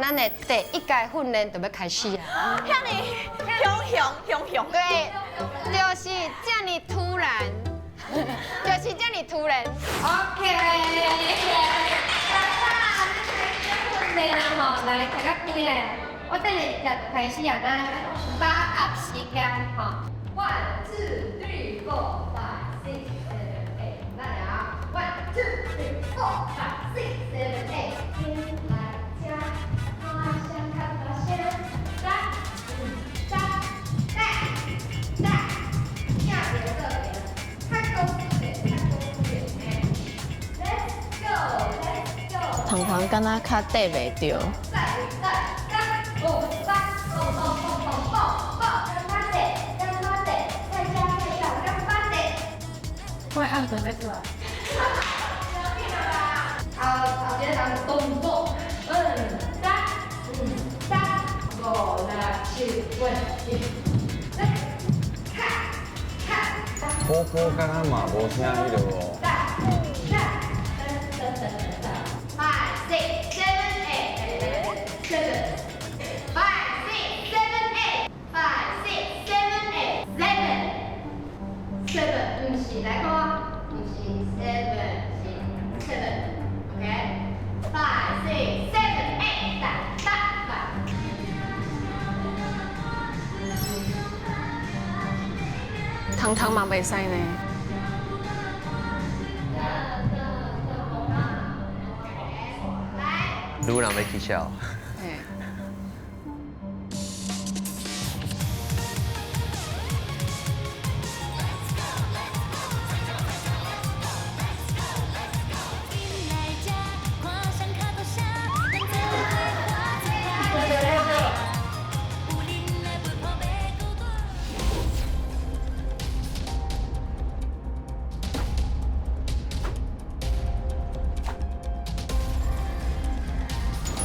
咱的第一届训练就要开始啊！遐尼雄，对，就是这么突然，就是这么突然。OK。训练啦吼，来大家注意咧，我等下就开始啊，咱把握时间吼。1 2 3 4 5 6 7 8，咱俩1 2 3 4 5 6 7 8，来加花香看花香，3、5、3、带，下节这边，看功夫点，Let's go。糖糖敢若较缀袂着。快按准备出来。好，接着咱们动作，2、3、5、3、5、6、7、8、9、看。波波敢若嘛无听迄落哦。5、6、7、8， 7、5、6、7、8， 5、6、7、8、7，不是来看我，不是7，是7，OK， 5、6、7、8，来。糖糖嘛袂使呢。女人要起笑。嘿。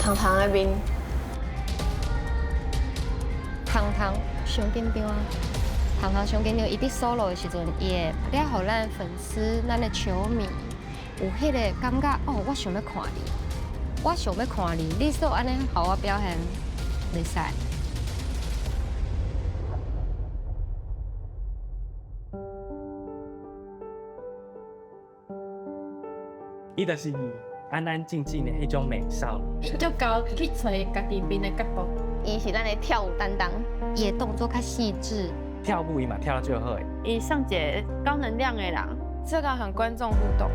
糖糖的面，糖糖上紧张啊！糖糖上紧张，伊伫 solo 的时阵，伊会了互咱粉丝、咱的球迷有迄个感觉哦，我想要看你，我想要看你，你说安尼互我表现，袂使。伊就是安安静静的迄种美少女。足够去找家己面的角度。伊是咱的跳舞担当，伊的动作较细致，跳舞伊嘛跳到最好诶。伊上一个高能量的人，这个和观众互动。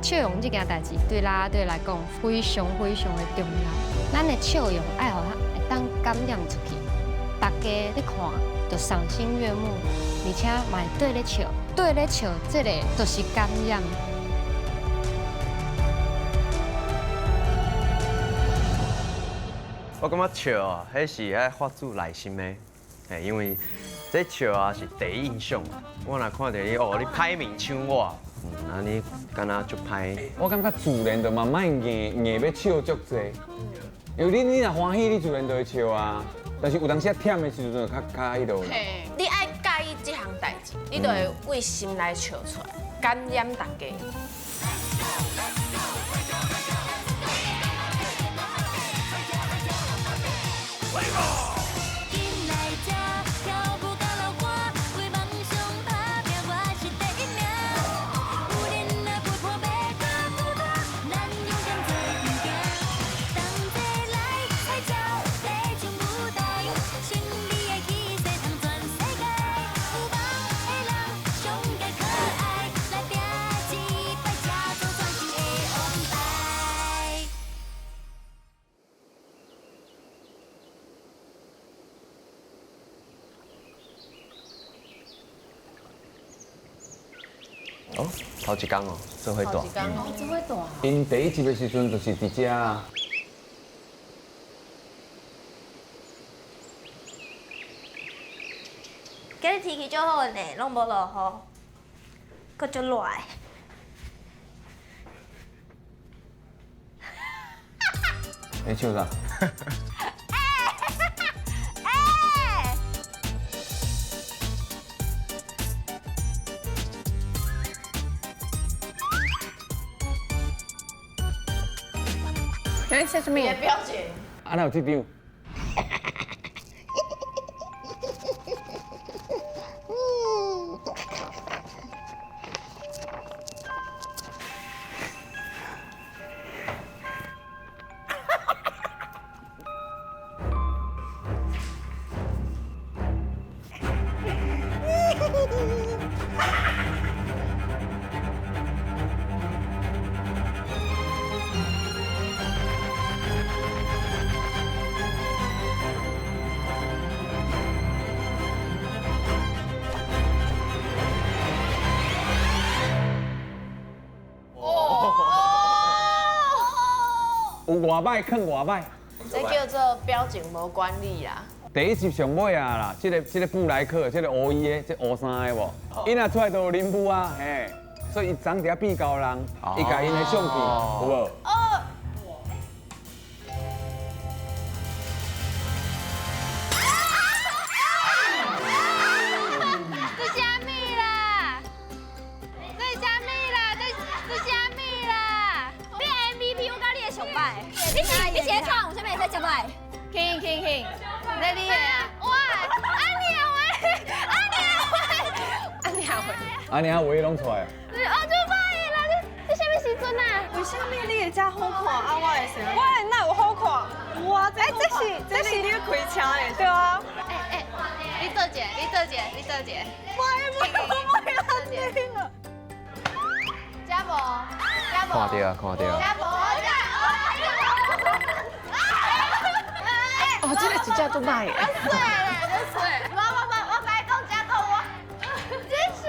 笑容这件代志对啦队来讲非常非常的重要。咱的笑容爱互会当感染出去，大家咧看就赏心悦目，而且嘛会对咧笑，对咧笑，这个就是感染。我感觉笑啊，迄是爱发自内心的，因为这笑啊是第一印象。我若看到你哦，你歹面像我，那你敢若足歹。我感觉自然就嘛莫硬要笑足济，因为你若欢喜，你自然就会笑啊。但是有当时啊忝的时阵就较迄落。嘿，你爱介意这项代志，你就会为心来笑出来，感染大家。哦，头一工哦，做伙大。这会大。因第一集的时阵就是伫遮啊。今日天气足好呢，拢无落雨，佮足热的。你笑啥？哎，哎，这是什么？你的表情。啊，哪有这张？有外歹，坑外歹。这叫做表情无管理啦。第一集上尾啊啦，这个布莱克，这个乌衣的，这乌衫的无，伊若出来都有啉布啊，嘿，所以伊长伫遐变高人，伊甲因的相片有无？这虾米啦？这虾米啦？这虾米啦？你 MVP 我讲你的上摆，你是在创有啥物在上摆？听，你厉害啊！哇，安尼啊，唯一拢出来。哦，就摆啦，你啥物时阵啊？为什么你会遮好看啊？我会想，我哪有好看？哇，这是你要开车的，对啊。你做姐。我听了。嘉博，看到啊，看到啊。嘉博，哦，这个真正足歹的。我甲你讲，嘉博我。真是，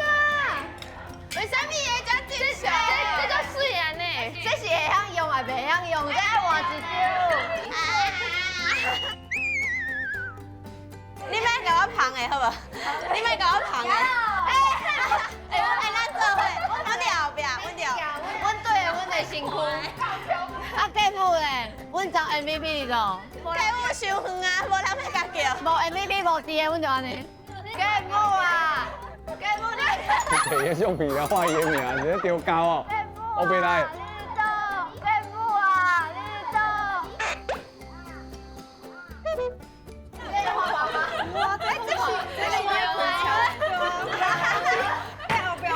为什么会遮真相？这叫水啊呢。这是会晓用啊，袂晓用，这爱换一张。你莫甲我捧的好无？你莫甲我捧的。咱做伙，阮伫后壁，阮对，阮在身躯。啊，继母咧，阮找 MVP 咯。继母伤远啊，无人要甲叫。无 MVP 无伫的，阮就安尼。继母啊，继母你。摕个相片啊，画伊的名，直接丢高哦。我袂来。继母啊，你到。哇，这是你要开车的，对啊。要不要？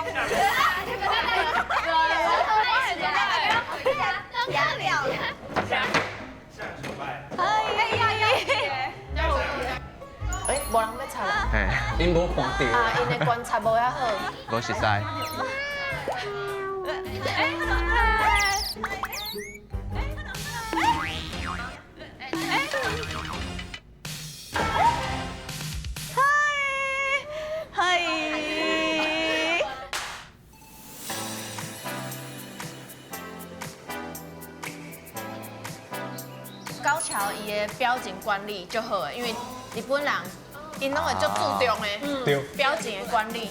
哎，无人要插啦。嘿，恁无看到。啊，因的观察无遐好。无熟悉。嗨。高桥伊的表情管理就好诶，因为日本人因拢会足注重诶对。表情的管理。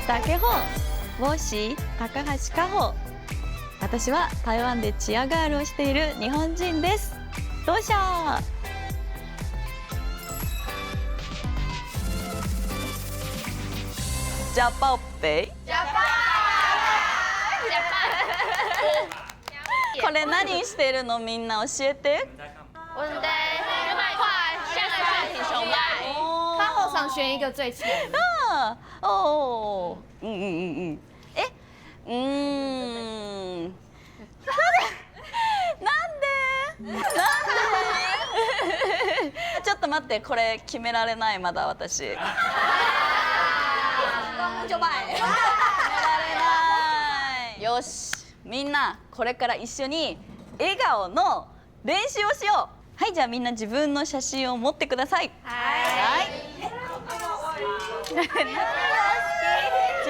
大家好，我是高橋佳穂。私は台湾でチアガールをしている日本人です。どうしよう。ジャパオペイ。これ何してるのみんな教えて。我的快，现在选挺熊麦，他后场选一个最前。ああ、おお、え、なんでちょっと待って、これ決められないまだ私。決められない。よし、みんなこれから一緒に笑顔の練習をしよう。はい、じゃあみんな自分の写真を持ってください。はい。自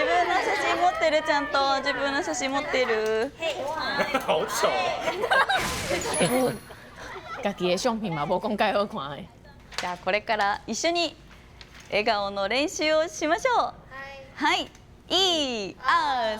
分の写真持ってる、ちゃんと自分の写真持ってる。好丑。家己的相片嘛，无讲介好看的。じゃあこれから一緒に笑顔の練習をしましょう。はい。1、2、3。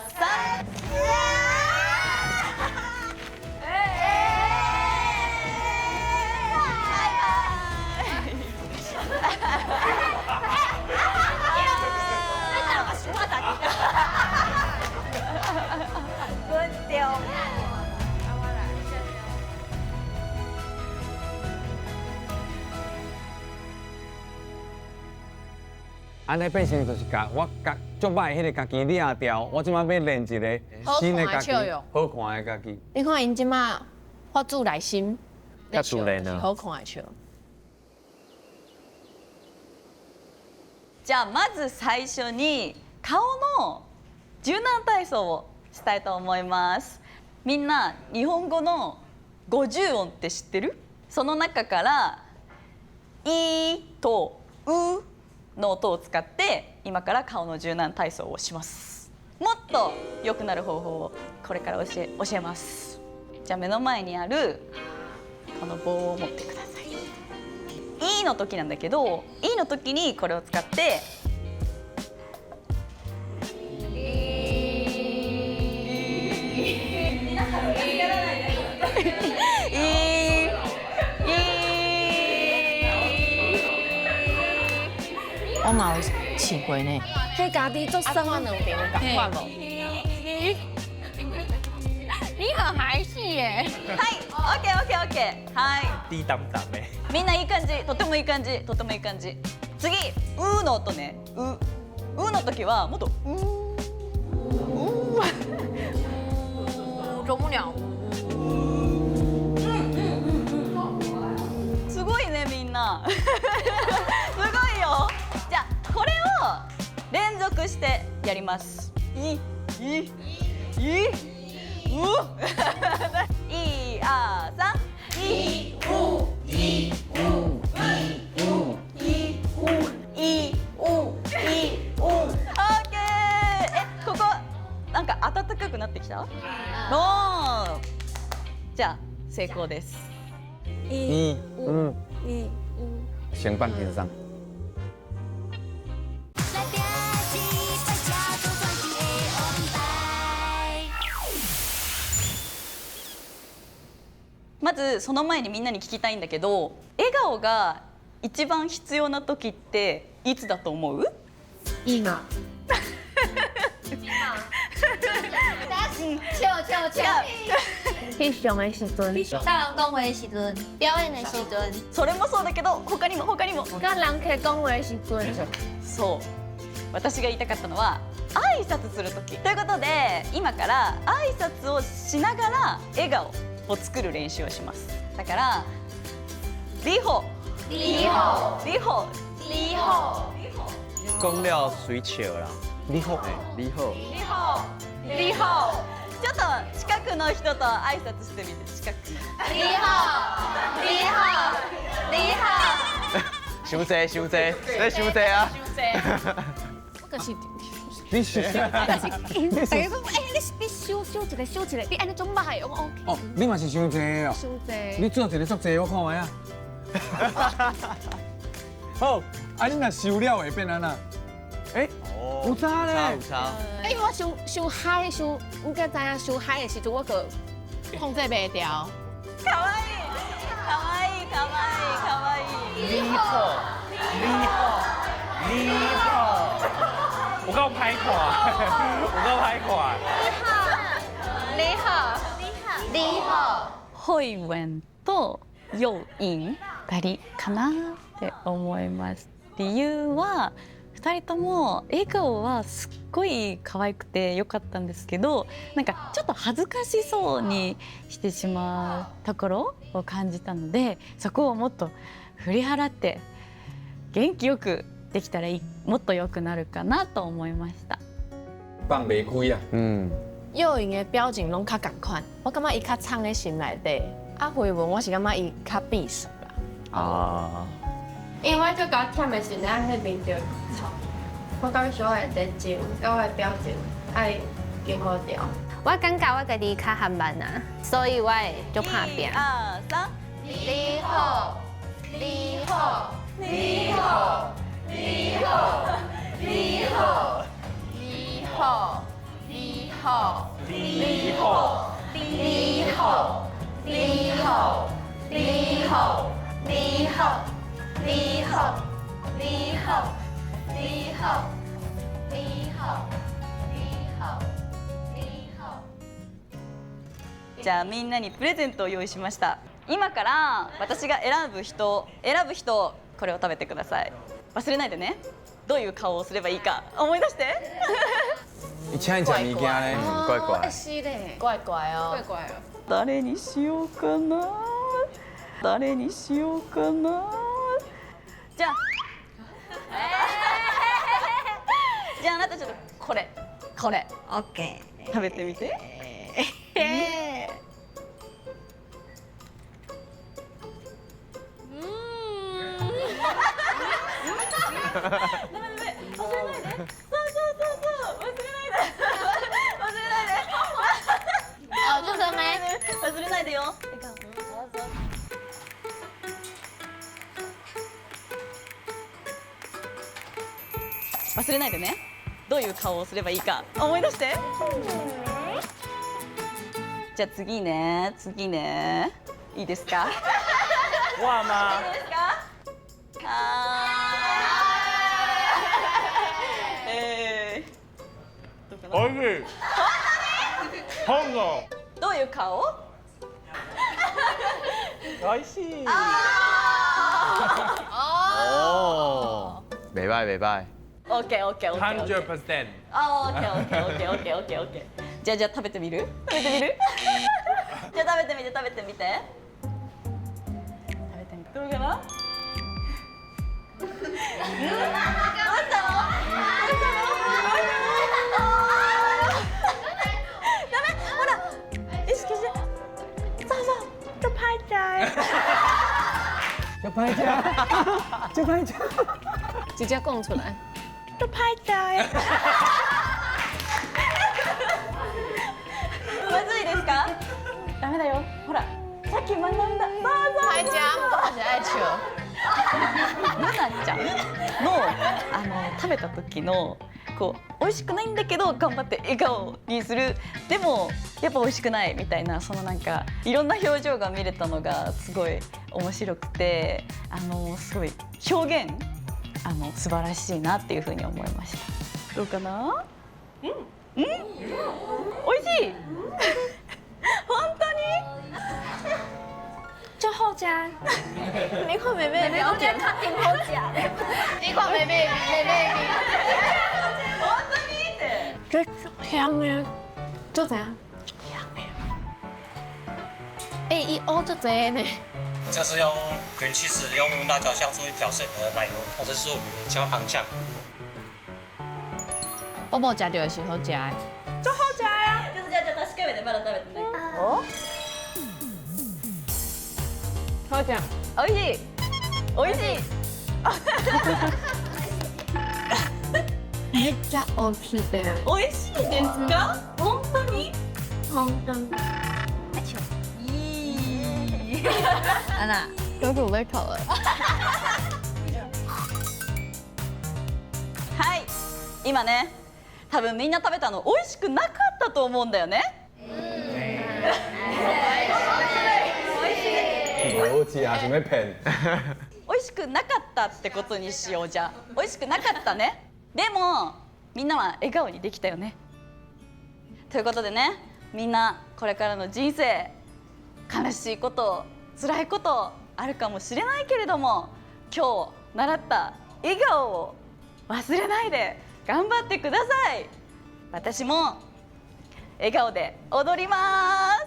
安尼变成就是甲我甲足歹迄个家己掠掉，我即摆要练一个新的家己，好看的家己。你看因即马发自内心，较自然啊好看的笑。じゃあまず最初に顔の柔軟体操をしたいと思います。みんな日本語の50音って知ってる？その中から「い」と「う」の音を使って今から顔の柔軟体操をします。もっと良くなる方法をこれから教えます。じゃあ目の前にあるこの棒を持ってください。いの時なんだけど、いの時にこれを使って我嘛有试过呢。迄家己做生两边有共款无？你很孩戏耶。はい、オッケーオッケーオッケー。はい。低淡淡的。みんないい感じ、とてもいい感じ、とてもいい感じ。次、うの音ね。うの時はもっと啄木鸟。すごいねみんな。すごいよ。じゃあこれを連続してやります。い、あさん。ここなんか暖かくなってきた？じゃあ成功です。先放轻松。まずその前にみんなに聞きたいんだけど、笑顔が一番必要な時っていつだと思う？今。笑。翕相的時陣，大人講話的時陣，表演的時陣，それもそうだけど他にも。甲人客講話的時陣。そう私が言いたかったのは挨拶する時ということで、今から挨拶をしながら笑顔を作る練習をします。だからリホ讲了水笑啦。你好，ちょっと近くの人と挨拶してみて。近く伤济，你伤济啊！你是大家讲，你修一个，你安尼种歹，我 OK。哦，你嘛是伤济的哦。伤济。你做一个足济，我看卖啊。好，啊你若收了会变安那？有差咧。有差。因为我伤嗨，应该知影伤嗨的时阵，我可控制袂掉。かわいい。我够拍垮。ホイウェンとヨイン2人かなって思います。理由は2人とも笑顔はすっごい可愛くて良かったんですけど、なんかちょっと恥ずかしそうにしてしまうところを感じたので、そこをもっと振り払って元気よくできたらもっと良くなるかなと思いました。放袂开啊。幼影的表情拢较共款，我感觉伊较藏在心内底。啊，回文我是感觉伊较避暑啦。啊。因為我最搞忝的是咱迄邊就錯，我感覺所有的情，我的表情愛經過掉。我感覺我家己較含慢啊，所以我會就怕變。1、2、3。じゃあみんなにプレゼントを用意しました。今から私が選ぶ人これを食べてください。忘れないでね。どういう顔をすればいいか思い出して。伊请你食物件咧，怪怪会。是嘞，怪怪哦，怪怪哦。誰にしようかな。誰にしようかな。じゃあ。じゃああなたちょっとこれオッケ食べてみて。哦，就这没。忘れないでよ。忘れないでね。どういう顔をすればいいか思い出して。じゃあ次ね。いいですか？哇吗？いいですか？どうかな？おいしい。本の。どういう顔？おいしい。哦，袂歹袂歹。オッケー。100%。オッケー。じゃあ食べてみる？じゃあ食べてみて。食べてみて。どうかな？どうしたの？ダメ？ほら、意識して。そう。就拍起来。就拍家，就拍家。直接供出来。就拍起来。まずいですか？ダメだよ。ほら、さっき学んだ。拍家，我是爱球。ルナちゃんの食べた時のこう美味しくないんだけど頑張って笑顔にする。でもやっぱ美味しくないみたいな、そのなんかいろんな表情が見れたのがすごい面白くて、すごい表現素晴らしいなっていうふうに思いました。どうかな？美味しい。本当に？就后加，你看妹妹，我今天看听后加，你看妹妹。本当にって。这香呢？就这样。哎，一欧就这呢。这是用 cream cheese 用辣椒香作为调色的奶油，或者是说焦糖酱。我无食到的是好食的。就好食呀。じゃあ確かめてまだ食べてない。お？好食。美味しい。美味しい。めっちゃ美味しいです。美味しいですか？本当に？本当に。いい。あら、有乳味口了。はい。今ね、多分みんな食べたの美味しくなかったと思うんだよね。逻辑啊，想要骗。美味しくなかったってことにしよう。じゃあ美味しくなかったね。でもみんなは笑顔にできたよね。ということでね、みんなこれからの人生悲しいこと辛いことあるかもしれないけれども、今日習った笑顔を忘れないで頑張ってください。私も笑顔で踊ります。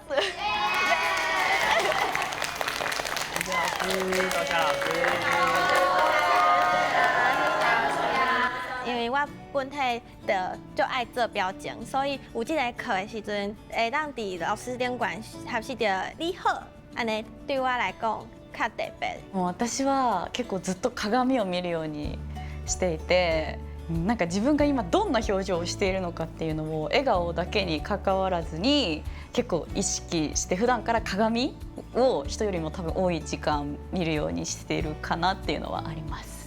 因为我本体就爱做表情，所以有这个课的时阵，会当伫老师顶管学习到你好，安尼对我来讲较特别。もう私は結構ずっと鏡を見るようにしていて、なんか自分が今どんな表情をしているのかっていうのを笑顔だけに関わらずに結構意識して普段から鏡を人よりも多分多い時間見るようにしているかなっていうのはあります。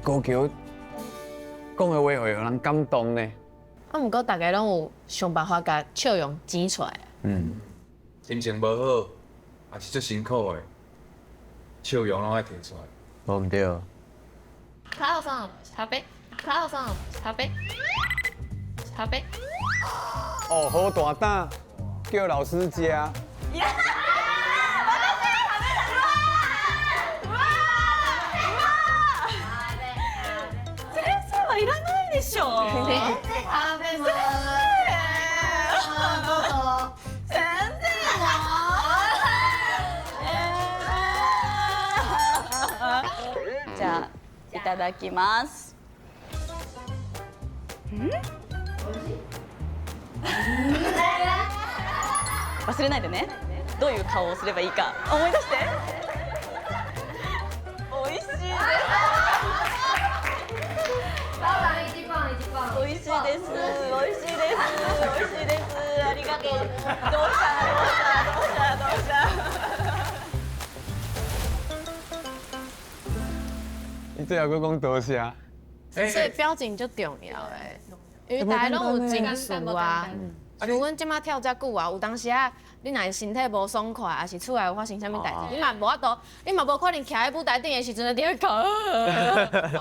高橋讲的话会让人感动呢。啊，不过大家拢有想办法甲笑容挤出来。心情无好，也是足辛苦的，笑容拢爱摕出来。无唔对。クラウさん、食べ。クラウさん、食べ。食べ。哦，好大胆，叫老师加。いただきます。忘れないでね。どういう顔をすればいいか思い出して。美味しいです。美味しいです。美味しいです。美味しいです。ありがとう。どうしたどうした。你最后佫讲多谢。所以表情就重要诶，因为大家拢有情绪啊。像阮即马跳遮久啊，有当时啊，你若是身体无爽快，还是厝内有发生啥物代志，你嘛无法度，你嘛无可能徛喺舞台顶的时阵就伫讲，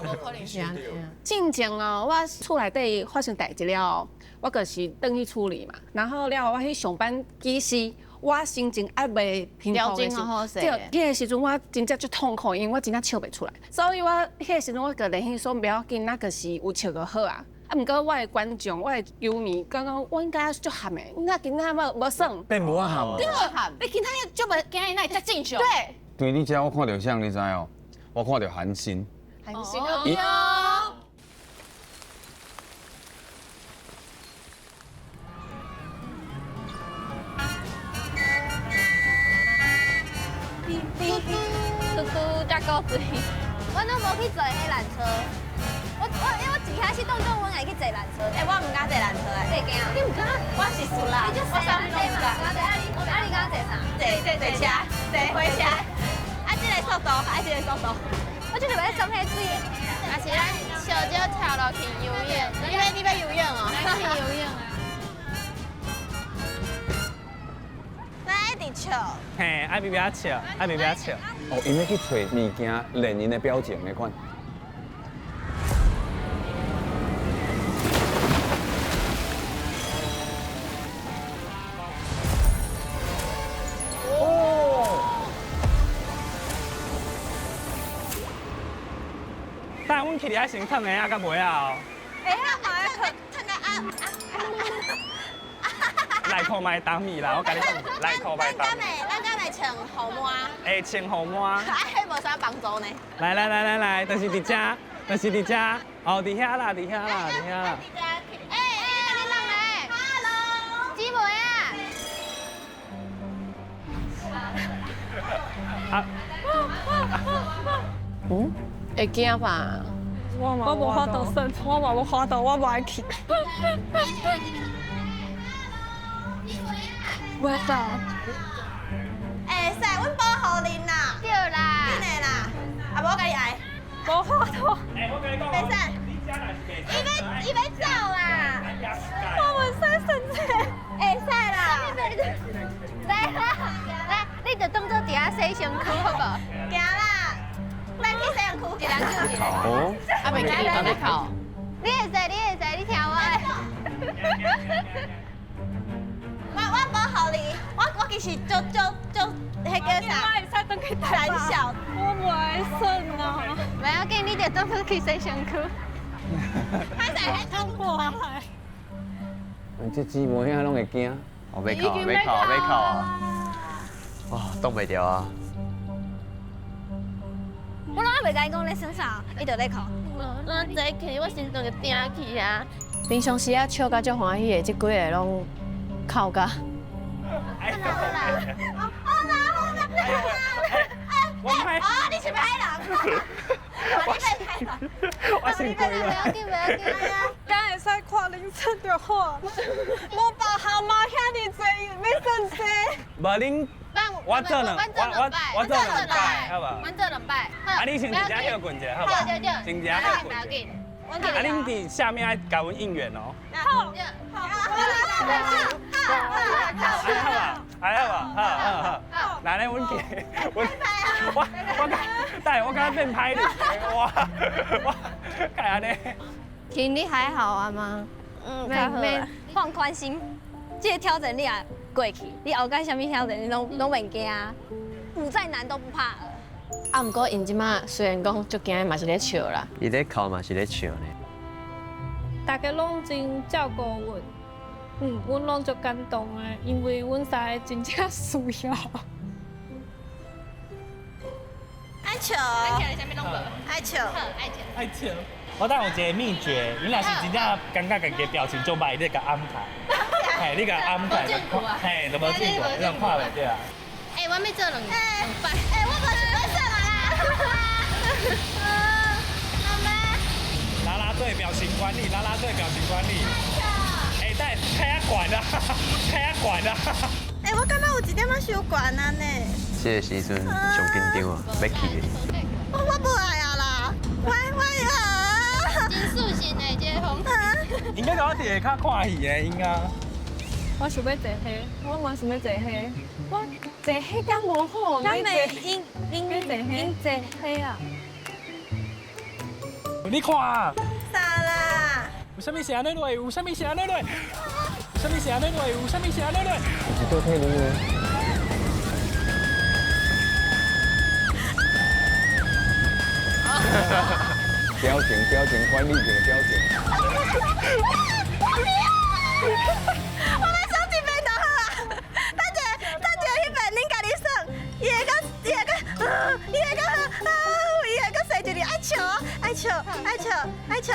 无可能是安尼。进前哦，我厝内底发生代志了，我就是等去处理嘛。然后了，我去上班技师，我心情还袂平复的时，对，迄个时阵我真正足痛苦，因为我真正笑袂出来。所以我迄个时阵我个联系说不要紧，那个是有笑就好啊。啊，毋过我的观众，我的球迷，刚刚我应该足喊的，那今仔无算。变无喊嘛？对，你今仔就无，今仔那才正常。对。对你遮我看到像你知哦，我看到韩星。韩星哦。嘟嘟加高水，我都无去坐迄缆車。因为我一开始当中我会去坐缆車，我唔敢坐缆車誒，你驚？你唔敢？我是輸啦。你就坐纜車嘛？你敢坐啥？坐車，坐火車。啊，這個速度，這個速度。我就是要裝迄水。啊是咱小酒跳落去游泳，你要游泳哦？去游泳啊。咱一直笑。嘿，爱比较笑，爱比较笑。哦，因要去找物件练因的表情的款。但阮去伫遐先烫的啊，甲袂啊？会啊嘛，烫个内裤卖当米啦，我甲你讲，内裤卖当。咱敢会穿护满？会穿护满。迄无啥帮助呢。来，就是伫遮，就是伫遮，哦，伫遐啦，伫遐啦，伫遐啦。你人嘞 ？Hello， 姊妹啊。嗯，会惊吧？我无法度算，我嘛无法度，我无爱去。我走。会使，阮保护恁啦。对啦。真的啦，啊无我甲你爱。无法度。我跟你讲，袂使。伊要走啦。我袂使生气。会使啦。来，你就当做伫遐洗身躯好无？行啦。咱去洗身躯，一人救一个。哦。啊，袂记得咧考。你会使，你听我的。我保护你，我其实就迄个啥，胆小。我不爱算啊。袂要紧，你就当作去洗身躯。歹势，迄痛苦啊！这姊妹遐拢会惊。哦，要哭啊！哇，冻袂掉啊！我拢还袂甲伊讲咧算啥，伊就咧哭。咱坐起，我心脏就定起啊。平常时啊，笑甲足欢喜的，这几个拢哭甲。我拍。你是歹人。我先跪了。敢会使看凌晨就好，无爸号码遐尼多，要算济。无恁，我做两摆，好不好？阮做两摆。啊，你先直接休困一下，好不好？先直接休困一下。啊，恁伫下面爱甲阮应援哦。好。好，来咧，阮去，我刚变歹哩，我干安尼。听你还好啊吗？没放宽心，这个挑战你也过去，你后摆啥物挑战你拢袂惊啊，武再难都不怕了。啊，毋过因即马虽然讲足惊，嘛是咧笑啦。伊咧哭嘛是咧笑呢。大家拢真照顾阮。阮拢足感动的，因为阮三个真正需要。啊，爱笑，看起来下面弄无？爱笑，爱笑。爱笑。我当有一个秘诀，你若是真正感觉家己表情就歹，你甲暗开。嘿，你甲暗开，嘿，都无见过，你人看袂着啊。哎，我要做2摆。我无是要算啦。啦啦队表情管理，啦啦队表情管理。哎，等开遐悬啊，开遐悬啊。我感觉有一点仔伤悬啊呢。这个时阵上紧张啊，要去的。我不爱啊啦，我啊。真素性的这个风。应该甲我伫下骹看戏的，应该。我想要坐黑，我嘛想要坐黑，我坐黑敢无好，咱袂因坐黑啊。你看啊，啥啦？有啥物是安尼落？有啥物是安尼落？有啥物是安尼落？有啥物是安尼落？是做配的。表情管理一个表情。我要算一遍就好啊！等一迄边恁家己算，伊会个生一日爱笑，爱笑，爱笑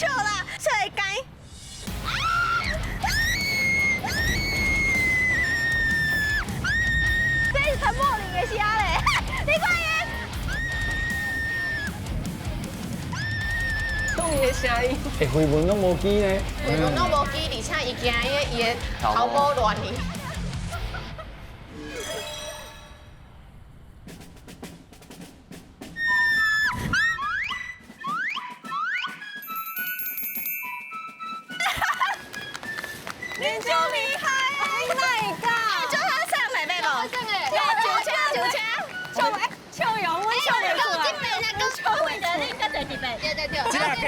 啦，笑会该。这是陈柏霖的声嘞，你看伊。动伊的声音。回文拢无记呢。回文拢无记，而且伊惊伊的头毛乱去。你就厉害啊！哪个？就他上来那个。笑容，我笑得出来。真啊假？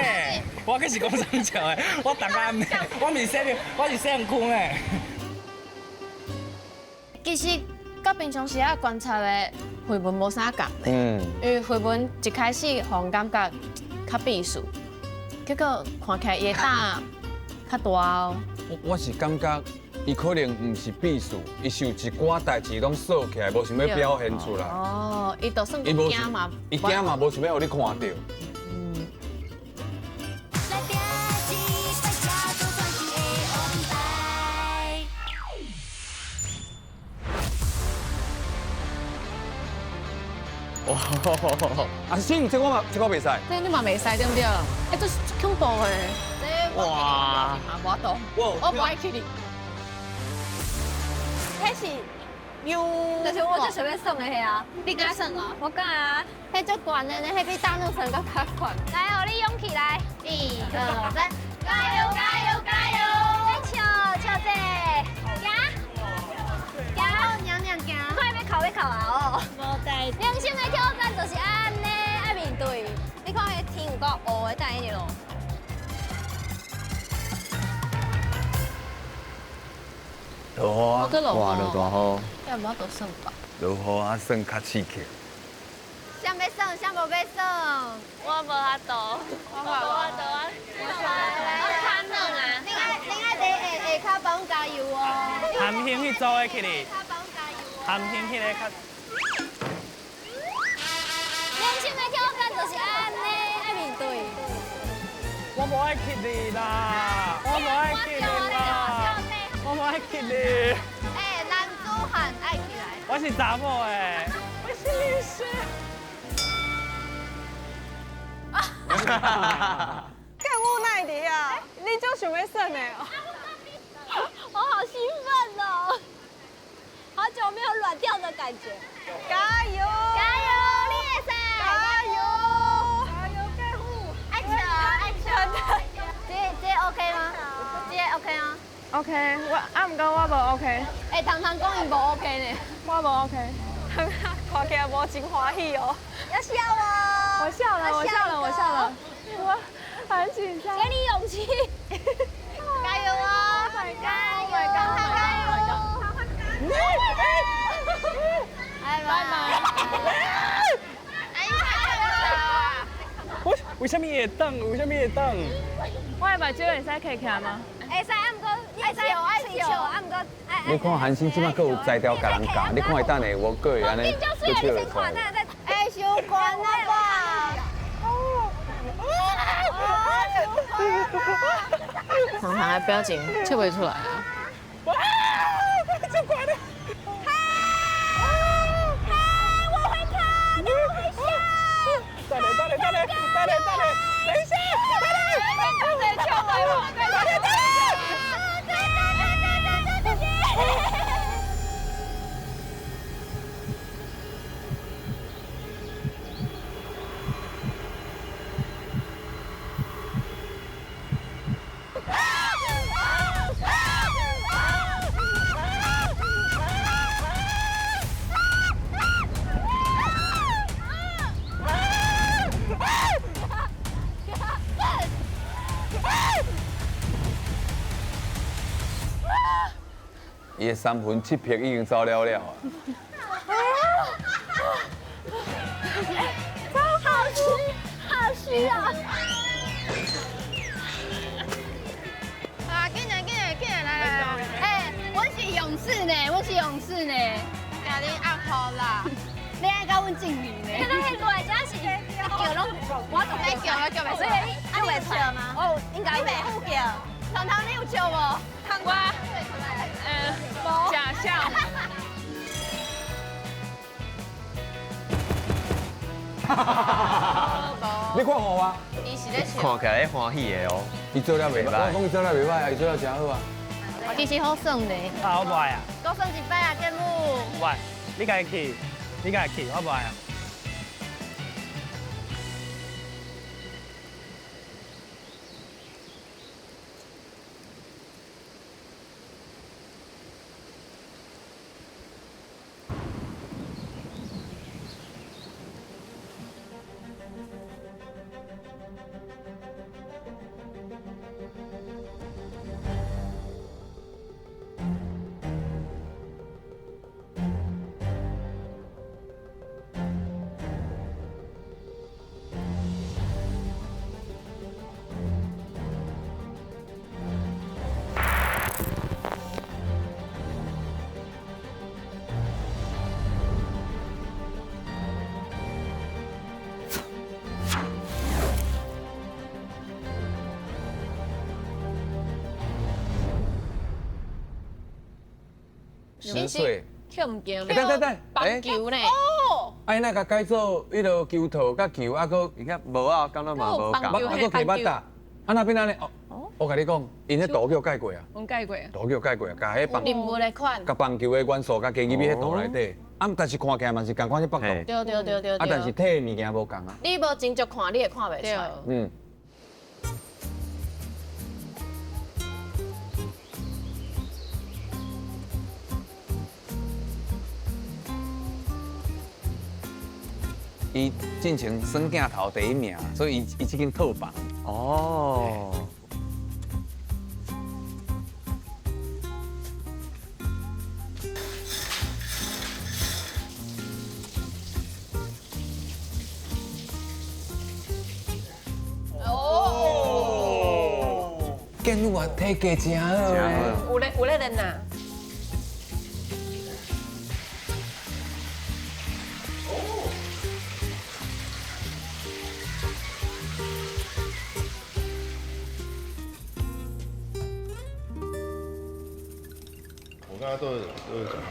我可是讲真笑的，我逐暗暝，我是洗空的。其实，甲平常时啊观察的回文无啥共的。因为回文一开始互人感觉较避暑，结果看起来伊胆较大哦。我是感觉，伊可能唔是避暑，伊是有一寡代志拢锁起来，无想要表现出来。哦，伊就算惊嘛，伊惊嘛，无想要互你看到。哇！啊，是这我袂使。这你嘛袂使对不对？这是恐怖的。哇！无懂，我不爱去你。迄是就是我最想要送的迄啊！你敢算哦？我敢啊！迄足悬的呢，迄比大怒神搁较悬。来，互你勇起来！1、2、3，加油！笑者，行，娘行，快要考啊哦！无代志。人生的挑战就是安尼，爱面对。你看迄天有够乌的，等伊咯。落雨啊！哇，落大雨。要不要多算吧？落雨啊，算较刺激。谁要算，谁无要算？我无法度，我无法度啊！我看冷啊！恁爱下骹帮我加油哦！含胸去做的去哩，下骹帮我加油哦！含胸去咧较。人生的挑战就是安尼，爱面对。我无爱去你啦，我无爱去你啦，我无爱去你。男子汉爱起来。我是查某诶，我是女生。干我哪里啊？你就想要算的哦。我好兴奋哦！好久没有软掉的感觉。加油！加油！你会使！加油！加油！盖虎！爱笑！这 OK 吗？这 OK 吗 OK， 毋过我无 OK。糖糖讲伊无 OK 呢。我无 OK。看起来无真欢喜哦。要笑哦！我笑了。我很紧张。给你勇气。加油哦！加油！加油！拜拜。为什么会等？为什么会等？我的目睭会使起起来吗？会使，毋过爱笑，毋过爱你看韩星即摆佫有才调甲人教，你看伊等下我佫会安尼就笑得出来。哎，伤关了吧？常常的表情笑不出来啊。伊的3分7撇已经走了了啊！好虚啊！啊，进来来！哎，我是勇士呢，甲你压好啦！你爱甲阮敬礼呢？你迄落真是叫拢，我都在叫袂出来。啊，你有笑吗？哦，应该袂好叫。彤彤，你有笑无？我，假笑。你看我啊？伊是咧笑。看起来欢喜的哦。伊做了袂歹，我讲伊做了袂歹啊，伊做了真好啊。其实好耍的。啊，我不爱啊。多耍一摆啊，节目。喂，你家去，我不爱啊。10岁，跳唔惊等，棒球呢？哦，哎，那个改做迄落球套甲球，啊个，你看无啊，敢若嘛无共。啊个摕捌搭，啊那边安尼哦，我甲你讲，因迄图叫改过啊，阮改过。图叫改过啊，甲迄棒，任务的款。甲棒球的元素甲加入去迄图内底，啊，但是看起来嘛是共款迄幅图，对。啊，但是体的物件无共啊。你无真足看，你会看袂出来。嗯。伊进前耍镜头第1名，所以伊已经套房。哦。哦。见你啊，体格真好诶。有咧人呐。大家都有讲话。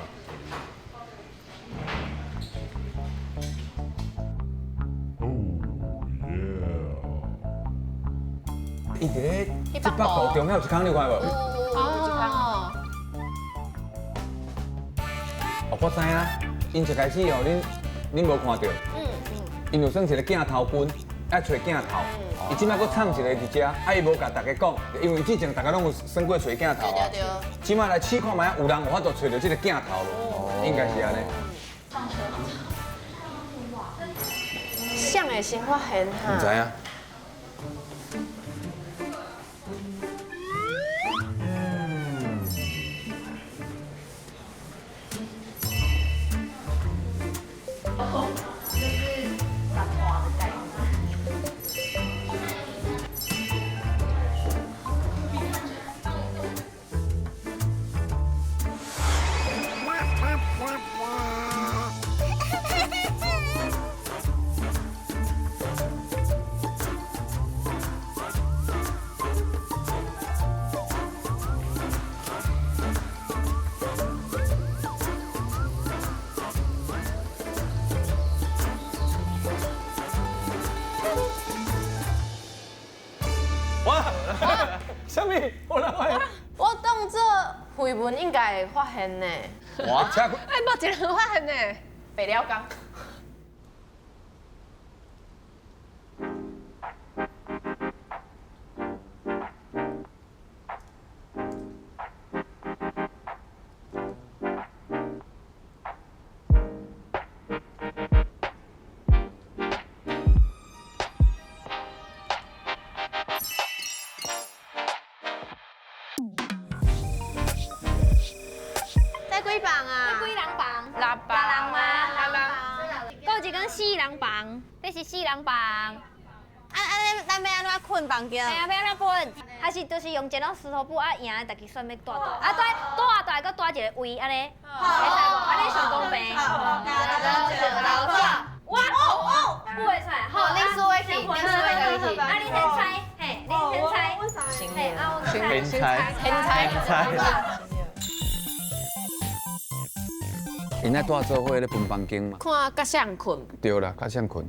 伊伫咧一百步中间有一空，你有看无？哦。哦，我知影，因一开始哦，恁无看到，因有算一个镜头分，爱找镜头。伊即摆搁藏一个伫遮，啊伊无甲大家讲，因为之前大家拢有算过找镜头啊。对。即摆来试看觅，有人有法度找到这个镜头咯，应该是安尼。像的先发现哈。唔知影。无人发现。我当做慧文应该会发现呢。哇，车哎，无一人发现呢。白了工。几房啊？几人房？ 6人吗6人。还有一间4人房，这是4人房。咱要安怎困房间？哎呀，要安怎分？还是就是用一张石头布啊，赢的家己选要大啊，大个大一个位安尼，会使无？安尼上公平。哇哦，不会使，好，恁输的去，恁输的去，啊，你先猜，嘿，你先猜，嘿，啊，我猜。因在大做伙咧分房间嘛。看甲谁困。对啦，较谁困。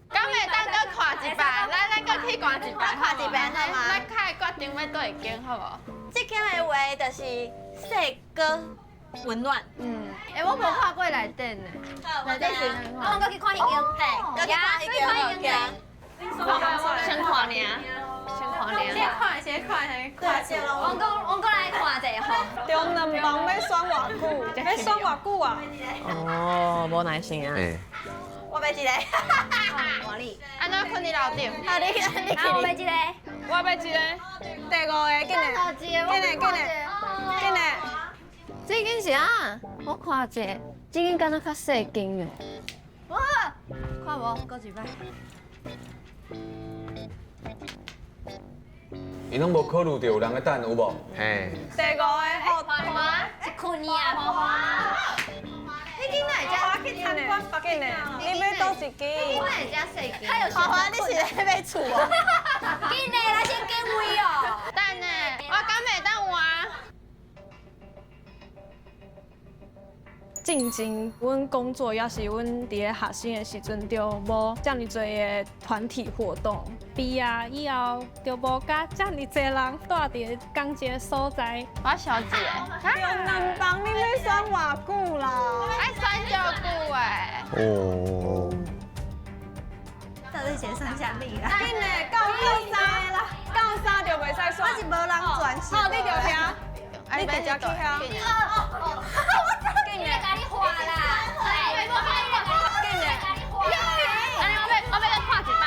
敢会当搁看一摆，咱搁去看一摆，看一摆好吗？咱开决定要倒一间好无？这间的话就是细哥温暖。哎，我无看过内底呢，内底是，我们搁去看一间，嘿，要去看一间。先看尔，先看。我过来看一下吼。中南房要选偌久？要选偌久啊？哦，无耐心啊。我买一个。换你。安怎困你楼顶？啊，你去。我买一个。我买一个。第5个，紧嘞。这间是啊，我看者，这间敢若较细间哟。哇，看无，搁一摆。伊拢无考虑到有人在等有无？嘿，第5个好花，一困啊，你今哪会去参观北京的？你要倒一间？我会遮细间。花花，你是咧买厝哦？紧嘞，咱先拣位哦。等呢，我敢袂当换。进前，阮工作也是阮伫咧学生的时阵，就无遮尔多的团体活动。毕业以后，就无甲遮尔多人住伫同一个所在。我小姐，中南房你要选偌久啦？爱选就久诶。哦。到底先算啥你啦？紧嘞，到3就袂使选。我是无人转世。好，你就遐，你直接去遐。紧嘞，甲你画啦。哎，紧嘞，甲你画。安尼我要甲看一摆。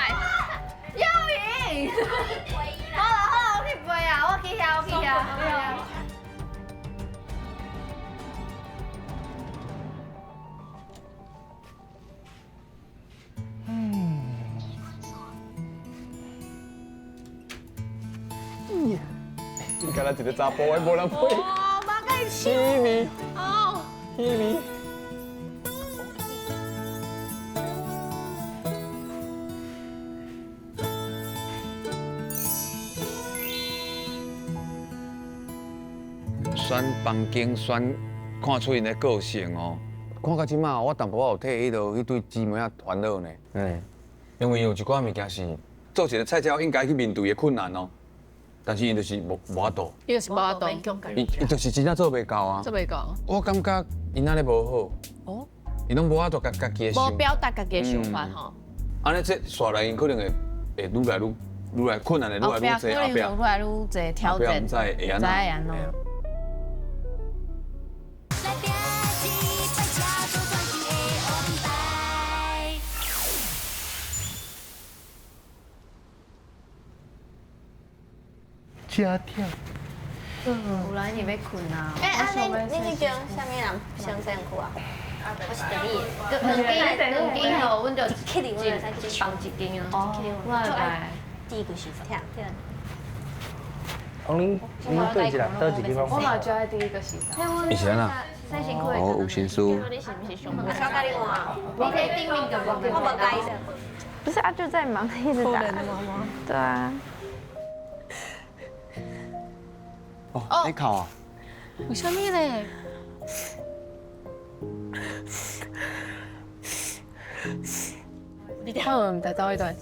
又赢。好啦，我去背啊，我去遐。你敢若一个查甫的，无人配。哦，马甲伊稀微。哦。稀微。选房间选，看出因的个性哦。看到即马，我淡薄仔有替迄对姊妹仔烦恼呢。因为有一寡物件是做一个菜鸟应该去面对的困难哦。但是伊就是无法度。伊就是无法度。伊就是真正做袂到啊。做袂到。我感觉伊安尼无好。哦。伊拢无法度家己的想。无表达家己的想法吼。安尼这刷来因可能会愈来困难的愈来愈多，后壁愈来愈多挑战，唔知会安怎。家跳。有来你要困啊？哎，你间啥物人上身躯啊？我是等你，两间吼，阮就去另外再去放一间啊。哦，我来。第一个时跳。恁对一啦，倒一地方。我嘛就爱第一个洗澡。以前啊。哦，有心书。你是不是上班？我教你换。你可以订名的吗？我无改的。不是啊，就在忙，一直打。对啊。哦，你考啊？为什么嘞？慧文再走一段。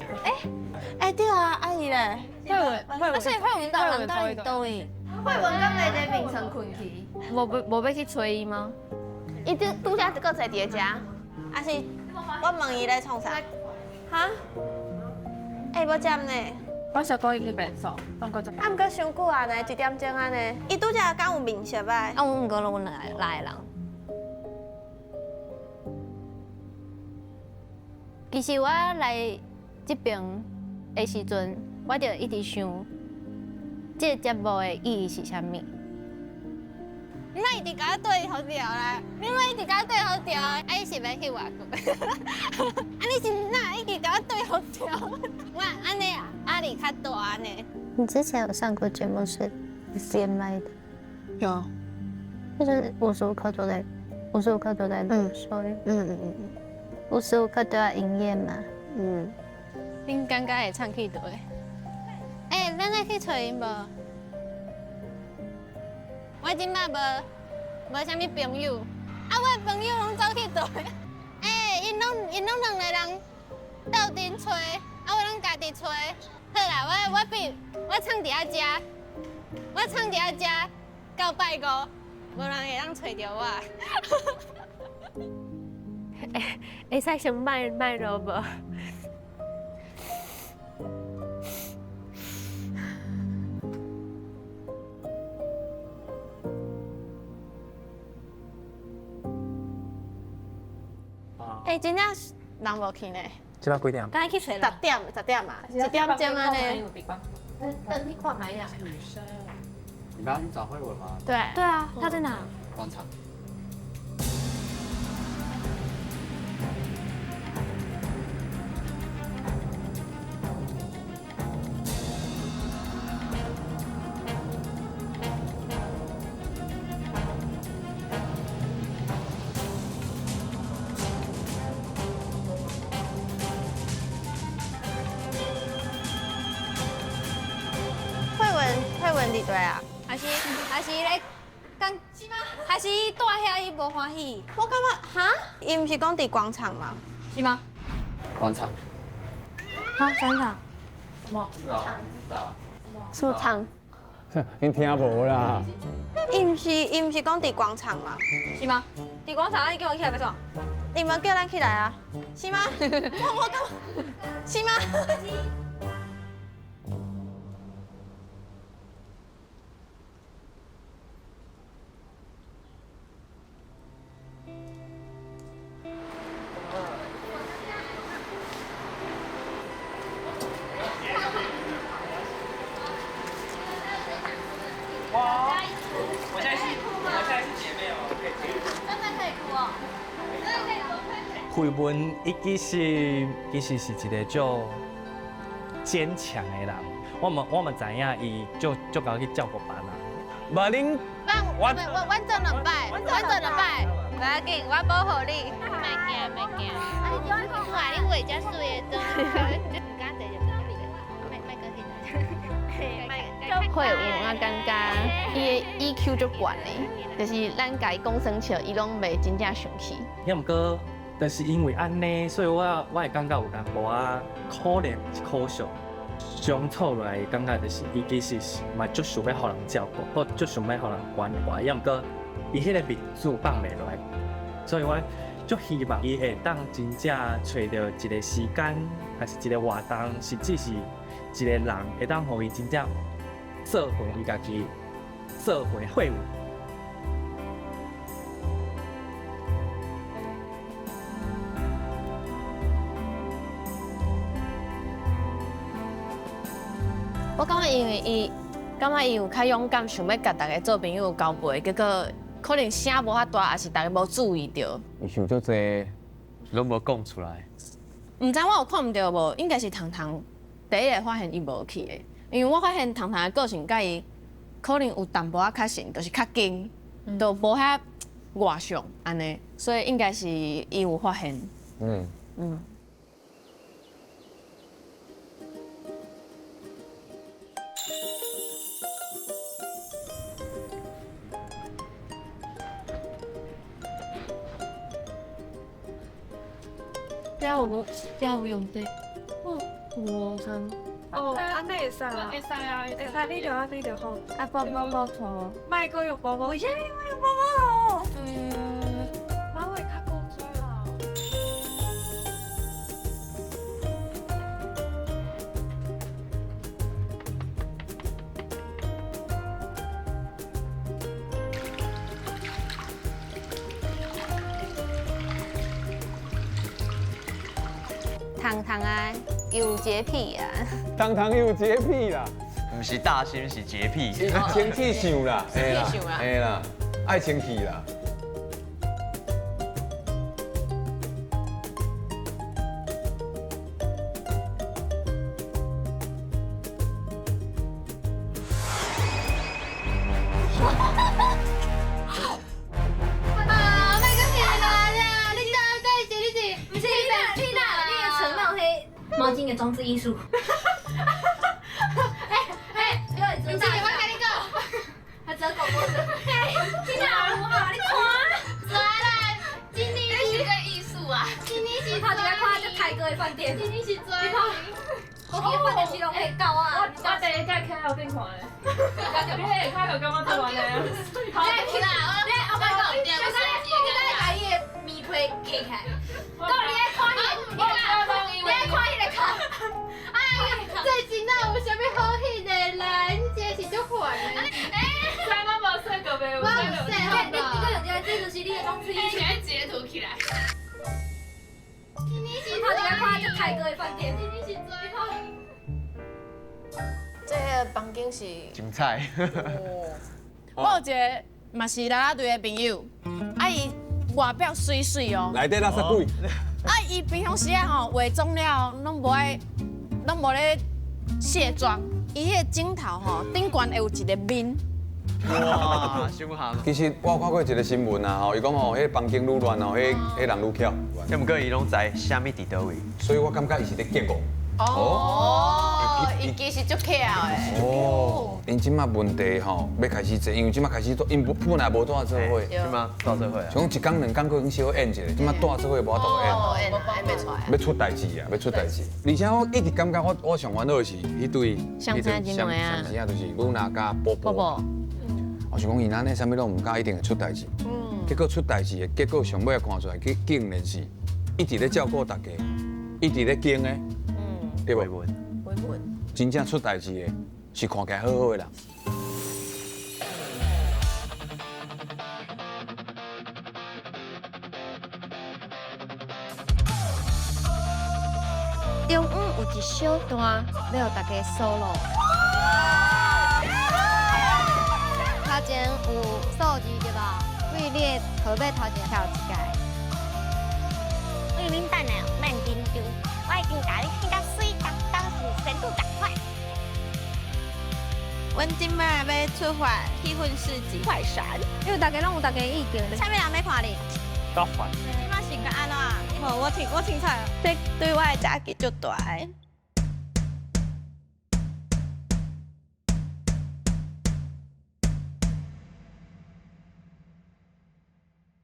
对啊，阿姨咧，慧文所以慧文到人到底倒位？慧文刚才在眠床困去，无要去催伊吗？伊拄则一个在伫遮，还是我问伊咧创啥？哈？要占呢？我小哥已经变瘦，当个怎么？毋过伤久啊呢，1点钟啊呢。伊拄则敢有面色啊？阮毋过拢来个人。其实我来这边的时阵，我就一直想，这个节目的意义是啥物？你哪一直甲我对好调啦？你哪一直甲我对好调？啊，你是要去外国？啊，你是哪一直甲我对好调？我安尼啊，压力较大呢。你之前有上过节目是 CMI 的？有，就是无时无刻都在录收音。无时无刻都要营业嘛。恁感觉会唱去倒的？咱来去找因无？我即摆无啥物朋友，我的朋友拢走去倒的。因拢两个人斗阵找，我拢家己找。好啦，我唱伫遮，我唱伫遮到拜五，无人会当找着我。会使先卖落无？真正人无去呢。即摆几点？刚才去找10点嘛，1点钟啊呢。等你看买呀。你们要去找慧文吗？对啊，他在哪？广场。慧文伫对啊？还是咧讲，还是住遐伊无欢喜？我感觉哈，伊毋是讲伫广场吗？是吗？广场。好，广场。什么场？恁听无啦？伊毋是讲伫广场吗？是吗？伫广场，你叫我起来要创？你们叫咱起来啊？是吗？我干嘛？是吗？我现在是姐妹哦，可以真的可以哭哦。慧文伊其实是一个足坚强的人，我们知影伊足够去照顾别人。无恁，我做2摆，不要紧，我保护你。袂惊。啊，你怎去看？你画遮水的，真唔敢坐就唔敢会有我感觉伊的 EQ 足悬的，就是咱家己讲生笑，伊拢袂真正生气。也毋过，就是因为安尼，所以我会感觉有淡薄仔可怜可惜。相处落来，感觉就是伊其实是嘛足想要互人照顾，或足想要互人关怀。也毋过，伊迄个面子放袂落来，所以我足希望伊会当真正找到一个时间，还是一个活动，甚至是一个人会当互伊真正做回伊家己，做回慧文。我感觉因为伊有较勇敢，想要甲大家做朋友交陪，结果可能声无遐大，也是大家无注意到。伊想足济，拢无讲出来。唔知我有看唔到无？应该是糖糖第一个发现伊无去的，因为我发现糖糖的个性甲伊可能有淡薄仔较像，就是较硬，就无遐外向安尼，所以应该是伊有发现。有用的。我看。哦，安尼会使啦，会使啊，会使，你就好。啊，包头。卖个用包包，耶，我用包包咯。马尾较高追啦。糖糖啊，有洁癖啊。当堂有洁癖啦，不是大心是洁癖。清气想啦，嘿啦，嘿啦，爱清气啦。毛巾的装置艺术。你自己我跟你讲，他只要广播的。听到如何？你看，来来，今天是个艺术啊！今天是他就在看这泰哥的饭店。今天是最。你看，我今饭店是拢会到啊。我第一届看到顶看的。你迄个开头感觉做完嘞。好啦，我讲，我把伊的面皮揭开。到你爱看伊，你爱看伊个卡。最近哪有啥物好翕的啦？你这是足烦的。三妈无说过袂有？我唔说，你个用这这就是你的装置艺术。截图起来。今天是他就在看这泰哥的饭店。今天是最好。这个房间是。精彩。我有一个嘛是啦啦队的朋友，啊伊外表水水哦。内底垃圾鬼。啊伊平常时啊吼化妆了拢无咧卸妆，伊迄个镜头吼顶悬会有一个面。哇，凶悍！其实我看过一个新闻啊，吼，伊讲吼，迄房间愈乱吼，迄人愈巧。要毋过伊拢知虾米伫倒位，所以我感觉伊是咧建功。哦，伊其实足巧的。哦，因即马问题吼要开始做，因为即马开始都因本来无带做伙，即马带做伙啊。像一工两工佫已经小演一下，即马带做伙无法度演。演出来。要出代志啊，要出代志。而且我一直感觉我上烦恼的是迄对相差真多啊。相差就是露娜甲波波。我想讲伊咱呢，啥物拢唔敢，一定会出代志。结果出代志的结果上尾看出来，竟然是一直咧照顾大家，一直咧经的，对不？维稳。真正出代志的是看起来好好的人。中午有一小段要大家 solo。头前有数字对吧？为你的号码头前跳一届。为恁等下免紧张，我已经甲你翕到水当当是深度赶快。阮今摆要出发去粉市集快闪，因为大家拢有大家意见。啥物人要看你？较烦。即摆是甲安怎？无我凊彩，这对我的打击足大的。